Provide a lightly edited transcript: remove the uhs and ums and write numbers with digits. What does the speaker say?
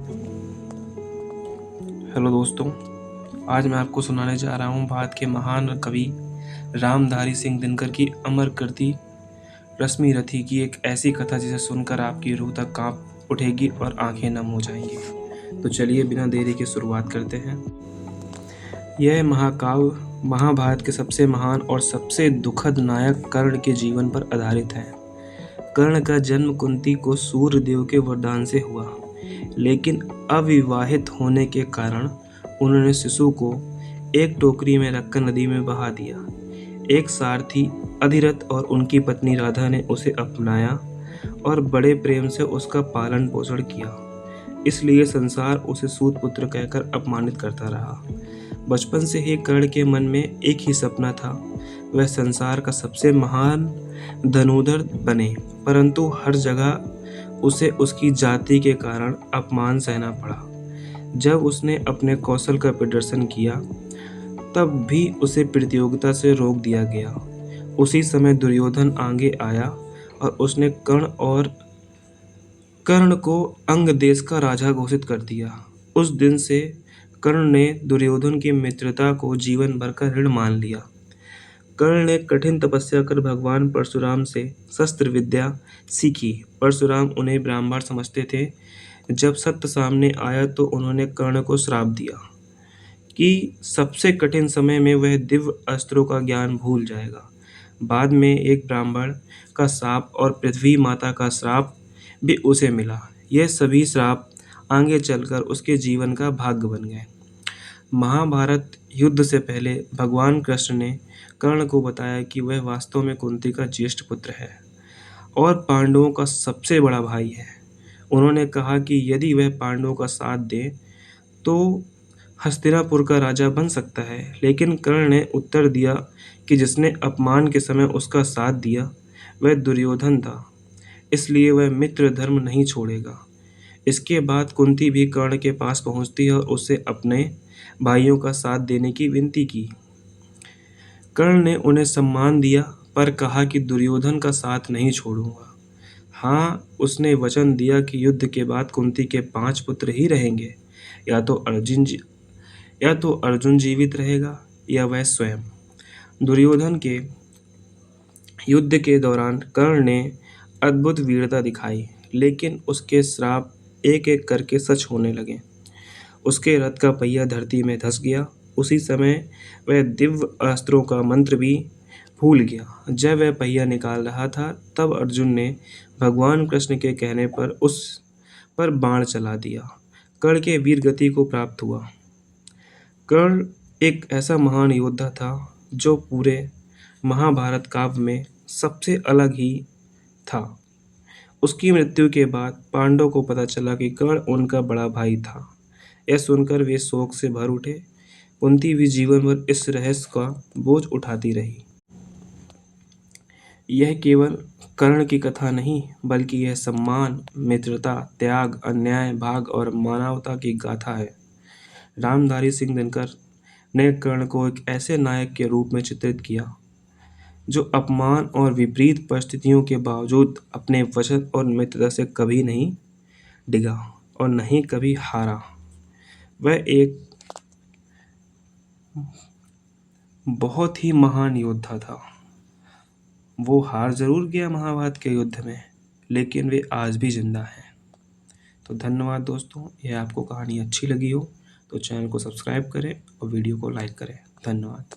Hello दोस्तों, आज मैं आपको सुनाने जा रहा हूँ भारत के महान कवि रामधारी सिंह दिनकर की अमर कृति रश्मि रथी की एक ऐसी कथा जिसे सुनकर आपकी रूह तक कांप उठेगी और आंखें नम हो जाएंगी। तो चलिए बिना देरी के शुरुआत करते हैं। यह महाकाव्य महाभारत के सबसे महान और सबसे दुखद नायक कर्ण के जीवन पर आधारित है। कर्ण का जन्म कुंती को सूर्य देव के वरदान से हुआ, लेकिन अविवाहित होने के कारण उन्होंने शिशु को एक टोकरी में रखकर नदी में बहा दिया। एक सारथी अधिरथ और उनकी पत्नी राधा ने उसे अपनाया और बड़े प्रेम से उसका पालन पोषण किया, इसलिए संसार उसे सूत पुत्र कहकर अपमानित करता रहा। बचपन से ही कर्ण के मन में एक ही सपना था, वह संसार का सबसे महान धनुर्धर बने, परंतु हर जगह उसे उसकी जाति के कारण अपमान सहना पड़ा। जब उसने अपने कौशल का प्रदर्शन किया तब भी उसे प्रतियोगिता से रोक दिया गया। उसी समय दुर्योधन आगे आया और उसने कर्ण को अंग देश का राजा घोषित कर दिया। उस दिन से कर्ण ने दुर्योधन की मित्रता को जीवन भर का ऋण मान लिया। कर्ण ने कठिन तपस्या कर भगवान परशुराम से शस्त्र विद्या सीखी। परशुराम उन्हें ब्राह्मण समझते थे। जब सत्य सामने आया तो उन्होंने कर्ण को श्राप दिया कि सबसे कठिन समय में वह दिव्य अस्त्रों का ज्ञान भूल जाएगा। बाद में एक ब्राह्मण का शाप और पृथ्वी माता का श्राप भी उसे मिला। यह सभी श्राप आगे चलकर उसके जीवन का भाग्य बन गए। महाभारत युद्ध से पहले भगवान कृष्ण ने कर्ण को बताया कि वह वास्तव में कुंती का ज्येष्ठ पुत्र है और पांडवों का सबसे बड़ा भाई है। उन्होंने कहा कि यदि वह पांडवों का साथ दे तो हस्तिनापुर का राजा बन सकता है, लेकिन कर्ण ने उत्तर दिया कि जिसने अपमान के समय उसका साथ दिया वह दुर्योधन था, इसलिए वह मित्र धर्म नहीं छोड़ेगा। इसके बाद कुंती भी कर्ण के पास पहुंचती है और उसे अपने भाइयों का साथ देने की विनती की। कर्ण ने उन्हें सम्मान दिया पर कहा कि दुर्योधन का साथ नहीं छोड़ूंगा। हाँ, उसने वचन दिया कि युद्ध के बाद कुंती के 5 पुत्र ही रहेंगे, या तो अर्जुन जीवित रहेगा या वह स्वयं। दुर्योधन के युद्ध के दौरान कर्ण ने अद्भुत वीरता दिखाई, लेकिन उसके श्राप एक एक करके सच होने लगे। उसके रथ का पहिया धरती में धंस गया। उसी समय वह दिव्य अस्त्रों का मंत्र भी भूल गया। जब वह पहिया निकाल रहा था तब अर्जुन ने भगवान कृष्ण के कहने पर उस पर बाण चला दिया। कर्ण के वीर गति को प्राप्त हुआ। कर्ण एक ऐसा महान योद्धा था जो पूरे महाभारत काव्य में सबसे अलग ही था। उसकी मृत्यु के बाद पांडवों को पता चला कि कर्ण उनका बड़ा भाई था। यह सुनकर वे शोक से भर उठे। कुंती भी जीवन भर इस रहस्य का बोझ उठाती रही। यह केवल कर्ण की कथा नहीं, बल्कि यह सम्मान, मित्रता, त्याग, अन्याय, भाग और मानवता की गाथा है। रामधारी सिंह दिनकर ने कर्ण को एक ऐसे नायक के रूप में चित्रित किया जो अपमान और विपरीत परिस्थितियों के बावजूद अपने वचन और मित्रता से कभी नहीं डिगा और नहीं कभी हारा। वह एक बहुत ही महान योद्धा था। वो हार जरूर गया महाभारत के युद्ध में, लेकिन वे आज भी जिंदा हैं। तो धन्यवाद दोस्तों। यह आपको कहानी अच्छी लगी हो तो चैनल को सब्सक्राइब करें और वीडियो को लाइक करें। धन्यवाद।